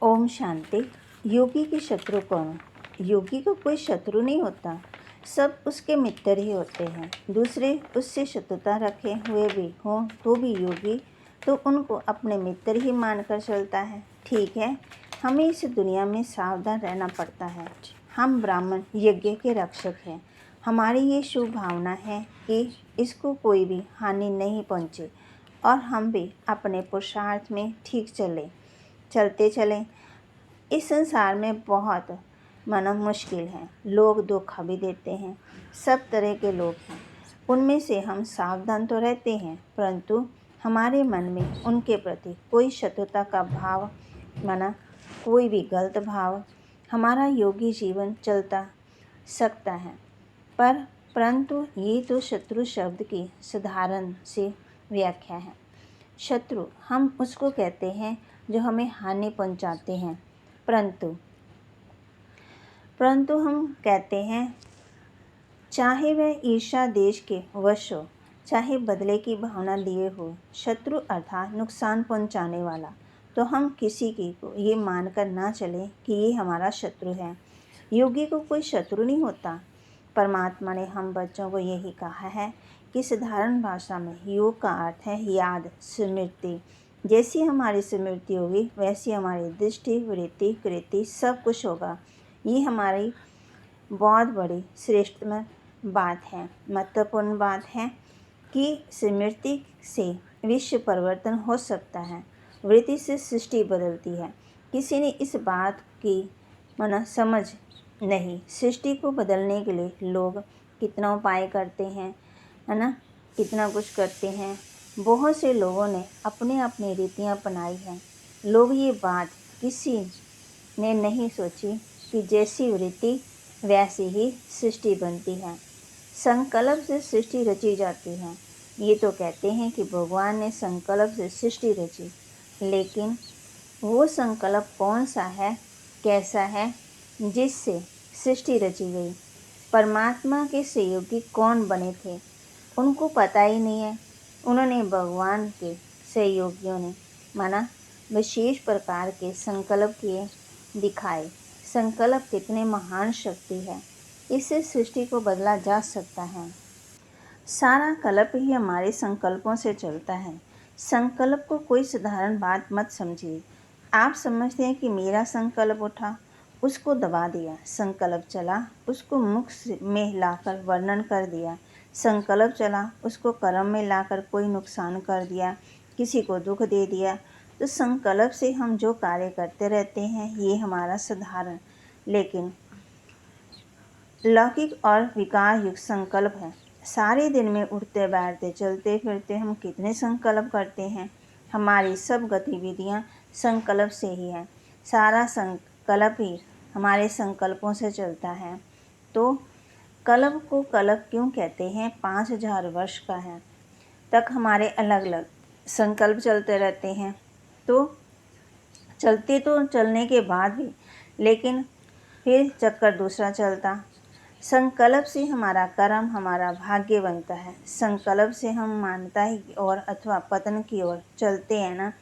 ओम शांति। योगी की शत्रु कौन? योगी को कोई शत्रु नहीं होता, सब उसके मित्र ही होते हैं। दूसरे उससे शत्रुता रखे हुए भी हों तो भी योगी तो उनको अपने मित्र ही मानकर चलता है। ठीक है, हमें इस दुनिया में सावधान रहना पड़ता है। हम ब्राह्मण यज्ञ के रक्षक हैं। हमारी ये शुभ भावना है कि इसको कोई भी हानि नहीं पहुँचे और हम भी अपने पुरुषार्थ में ठीक चलते चलें। इस संसार में बहुत मुश्किल है। लोग धोखा भी देते हैं। सब तरह के लोग हैं, उनमें से हम सावधान तो रहते हैं, परंतु हमारे मन में उनके प्रति कोई शत्रुता का भाव कोई भी गलत भाव हमारा योगी जीवन चलता सकता है। परंतु ये तो शत्रु शब्द की साधारण सी व्याख्या है। शत्रु हम उसको कहते हैं जो हमें हानि पहुंचाते हैं, परंतु हम कहते हैं चाहे वह ईर्ष्या देश के वश हो, चाहे बदले की भावना लिए हो, शत्रु अर्थात नुकसान पहुंचाने वाला, तो हम किसी की को ये मानकर ना चलें कि ये हमारा शत्रु है। योगी को कोई शत्रु नहीं होता। परमात्मा ने हम बच्चों को यही कहा है कि साधारण भाषा में योग का अर्थ है याद, स्मृति। जैसी हमारी स्मृति होगी वैसी हमारी दृष्टि, वृत्ति, कृति सब कुछ होगा। ये हमारी बहुत बड़ी श्रेष्ठ बात है, महत्वपूर्ण बात है कि स्मृति से विश्व परिवर्तन हो सकता है, वृत्ति से सृष्टि बदलती है। किसी ने इस बात की समझ नहीं। सृष्टि को बदलने के लिए लोग कितना उपाय करते हैं, है ना, कितना कुछ करते हैं। बहुत से लोगों ने अपने अपनी रीतियाँ अपनाई हैं। लोग ये बात किसी ने नहीं सोची कि जैसी वृत्ति वैसी ही सृष्टि बनती है। संकल्प से सृष्टि रची जाती है। ये तो कहते हैं कि भगवान ने संकल्प से सृष्टि रची, लेकिन वो संकल्प कौन सा है, कैसा है जिससे सृष्टि रची गई? परमात्मा के सहयोगी कौन बने थे, उनको पता ही नहीं है। उन्होंने भगवान के सहयोगियों ने विशेष प्रकार के संकल्प किए दिखाए। संकल्प कितने महान शक्ति है, इससे सृष्टि को बदला जा सकता है। सारा कल्प ही हमारे संकल्पों से चलता है। संकल्प को कोई साधारण बात मत समझिए। आप समझते हैं कि मेरा संकल्प उठा, उसको दबा दिया। संकल्प चला, उसको मुख में लाकर वर्णन कर दिया। संकल्प चला, उसको कर्म में लाकर कोई नुकसान कर दिया, किसी को दुख दे दिया। तो संकल्प से हम जो कार्य करते रहते हैं ये हमारा साधारण लेकिन लौकिक और विकार युक्त संकल्प है। सारे दिन में उठते बैठते चलते फिरते हम कितने संकल्प करते हैं। हमारी सब गतिविधियां संकल्प से ही है। सारा संकल्प ही हमारे संकल्पों से चलता है। तो कल्प को कल्प क्यों कहते हैं? 5000 वर्ष का है तक हमारे अलग अलग संकल्प चलते रहते हैं। तो चलने के बाद भी लेकिन फिर चक्कर दूसरा चलता। संकल्प से हमारा कर्म, हमारा भाग्य बनता है। संकल्प से हम मानता ही और अथवा पतन की ओर चलते हैं ना।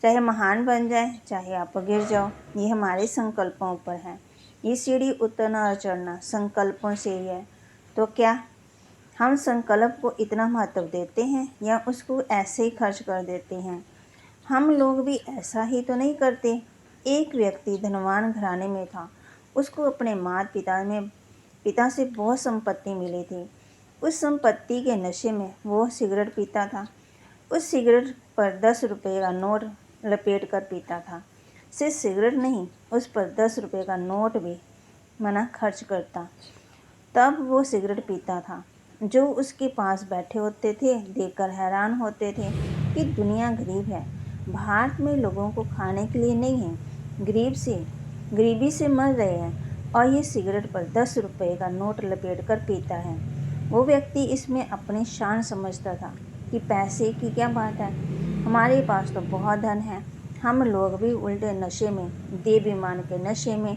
चाहे महान बन जाए, चाहे आप गिर जाओ, ये हमारे संकल्पों पर है। ये सीढ़ी उतरना और चढ़ना संकल्पों से ही है। तो क्या हम संकल्प को इतना महत्व देते हैं या उसको ऐसे ही खर्च कर देते हैं? हम लोग भी ऐसा ही तो नहीं करते। एक व्यक्ति धनवान घराने में था। उसको अपने पिता से बहुत संपत्ति मिली थी। उस संपत्ति के नशे में वो सिगरेट पीता था। उस सिगरेट पर 10 रुपये का नोट लपेट कर पीता था। सिर्फ सिगरेट नहीं, उस पर 10 रुपये का नोट भी खर्च करता, तब वो सिगरेट पीता था। जो उसके पास बैठे होते थे देखकर हैरान होते थे कि दुनिया गरीब है। भारत में लोगों को खाने के लिए नहीं है, गरीबी से मर रहे हैं और ये सिगरेट पर 10 रुपये का नोट लपेट कर पीता है। वो व्यक्ति इसमें अपनी शान समझता था कि पैसे की क्या बात है, हमारे पास तो बहुत धन है। हम लोग भी उल्टे नशे में, देवाभिमान के नशे में,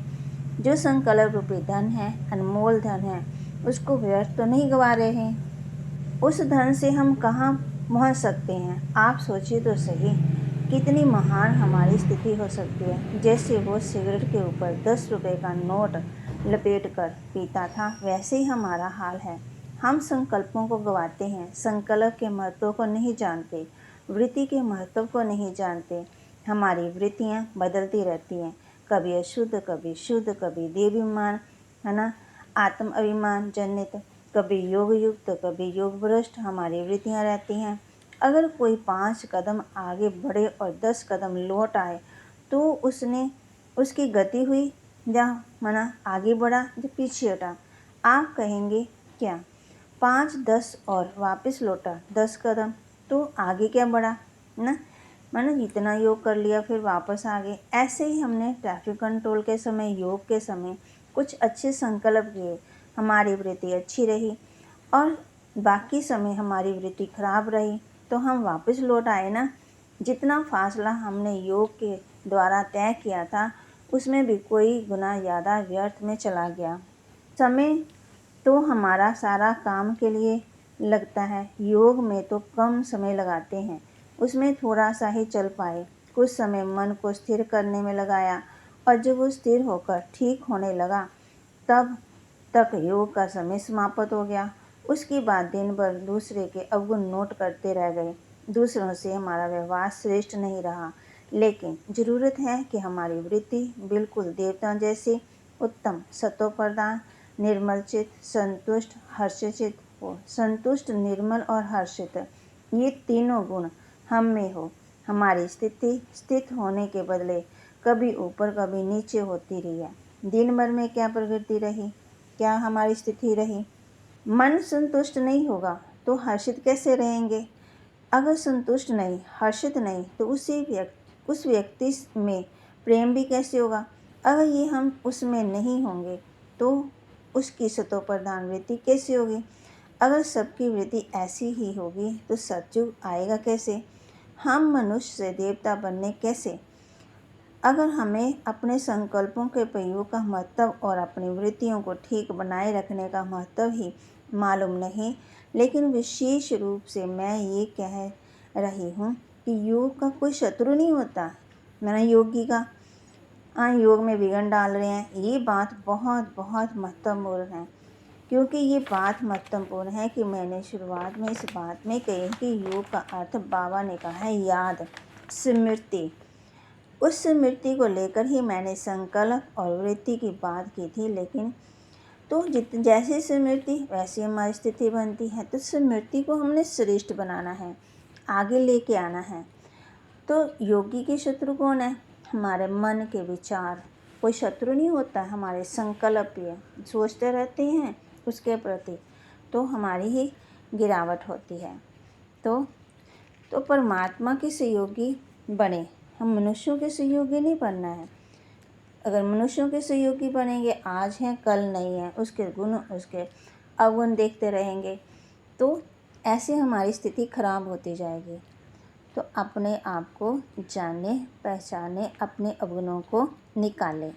जो संकल्प रूपी धन है, अनमोल धन है, उसको व्यर्थ तो नहीं गवा रहे हैं। उस धन से हम कहाँ पहुँच सकते हैं? आप सोचिए तो सही। कितनी महान हमारी स्थिति हो सकती है। जैसे वो सिगरेट के ऊपर 10 रुपए का नोट लपेट कर पीता था, वैसे ही हमारा हाल है। हम संकल्पों को गवाते हैं, संकल्प के महत्व को नहीं जानते, वृत्ति के महत्व को नहीं जानते। हमारी वृत्तियाँ बदलती रहती हैं, कभी अशुद्ध, कभी शुद्ध, कभी देवाभिमान, है ना, आत्म अभिमान जनित, कभी योग युक्त, कभी योग भ्रष्ट हमारी वृत्तियाँ रहती हैं। अगर कोई 5 कदम आगे बढ़े और 10 कदम लौट आए तो उसकी गति हुई या मना आगे बढ़ा या पीछे हटा। आप कहेंगे क्या? 5, 10 और वापस लौटा 10 कदम, तो आगे क्या बढ़ा ना, मैंने जितना योग कर लिया फिर वापस आ गए। ऐसे ही हमने ट्रैफिक कंट्रोल के समय, योग के समय कुछ अच्छे संकल्प किए, हमारी वृत्ति अच्छी रही, और बाकी समय हमारी वृत्ति खराब रही, तो हम वापस लौट आए ना। जितना फासला हमने योग के द्वारा तय किया था उसमें भी कोई गुना ज़्यादा व्यर्थ में चला गया। समय तो हमारा सारा काम के लिए लगता है, योग में तो कम समय लगाते हैं, उसमें थोड़ा सा ही चल पाए। कुछ समय मन को स्थिर करने में लगाया, और जब वो स्थिर होकर ठीक होने लगा तब तक योग का समय समाप्त हो गया। उसके बाद दिन भर दूसरे के अवगुण नोट करते रह गए। दूसरों से हमारा व्यवहार श्रेष्ठ नहीं रहा, लेकिन ज़रूरत है कि हमारी वृत्ति बिल्कुल देवताओं जैसी उत्तम, सत्वप्रधान, निर्मल चित्त, संतुष्ट, हर्षचित हो। संतुष्ट, निर्मल और हर्षित, ये तीनों गुण हम में हो। हमारी स्थिति स्थित होने के बदले कभी ऊपर कभी नीचे होती रही है। दिन भर में क्या प्रगति रही, क्या हमारी स्थिति रही? मन संतुष्ट नहीं होगा तो हर्षित कैसे रहेंगे? अगर संतुष्ट नहीं, हर्षित नहीं, तो उस व्यक्ति में प्रेम भी कैसे होगा? अगर ये हम उसमें नहीं होंगे तो उसकी सत्वप्रधान वृत्ति कैसे होगी? अगर सबकी वृत्ति ऐसी ही होगी तो सतयुग आएगा कैसे? हम मनुष्य से देवता बनने कैसे? अगर हमें अपने संकल्पों के प्रयोग का महत्व और अपनी वृत्तियों को ठीक बनाए रखने का महत्व ही मालूम नहीं, लेकिन विशेष रूप से मैं ये कह रही हूँ कि योग का कोई शत्रु नहीं होता। मैंने योगी का योग में विघ्न डाल रहे हैं, ये बात बहुत बहुत महत्वपूर्ण है। क्योंकि ये बात महत्वपूर्ण है कि मैंने शुरुआत में इस बात में कही कि योग का अर्थ बाबा ने कहा है याद, स्मृति। उस स्मृति को लेकर ही मैंने संकल्प और वृत्ति की बात की थी। लेकिन तो जैसी स्मृति वैसी हमारी स्थिति बनती है, तो स्मृति को हमने श्रेष्ठ बनाना है, आगे लेके आना है। तो योगी के शत्रु कौन है? हमारे मन के विचार। कोई शत्रु नहीं होता, हमारे संकल्प ही है, सोचते रहते हैं उसके प्रति, तो हमारी ही गिरावट होती है। तो परमात्मा के सहयोगी बने, हम मनुष्यों के सहयोगी नहीं बनना है। अगर मनुष्यों के सहयोगी बनेंगे, आज हैं कल नहीं है, उसके गुण उसके अवगुण देखते रहेंगे, तो ऐसे हमारी स्थिति खराब होती जाएगी। तो अपने आप को जाने, पहचाने, अपने अवगुणों को निकालें।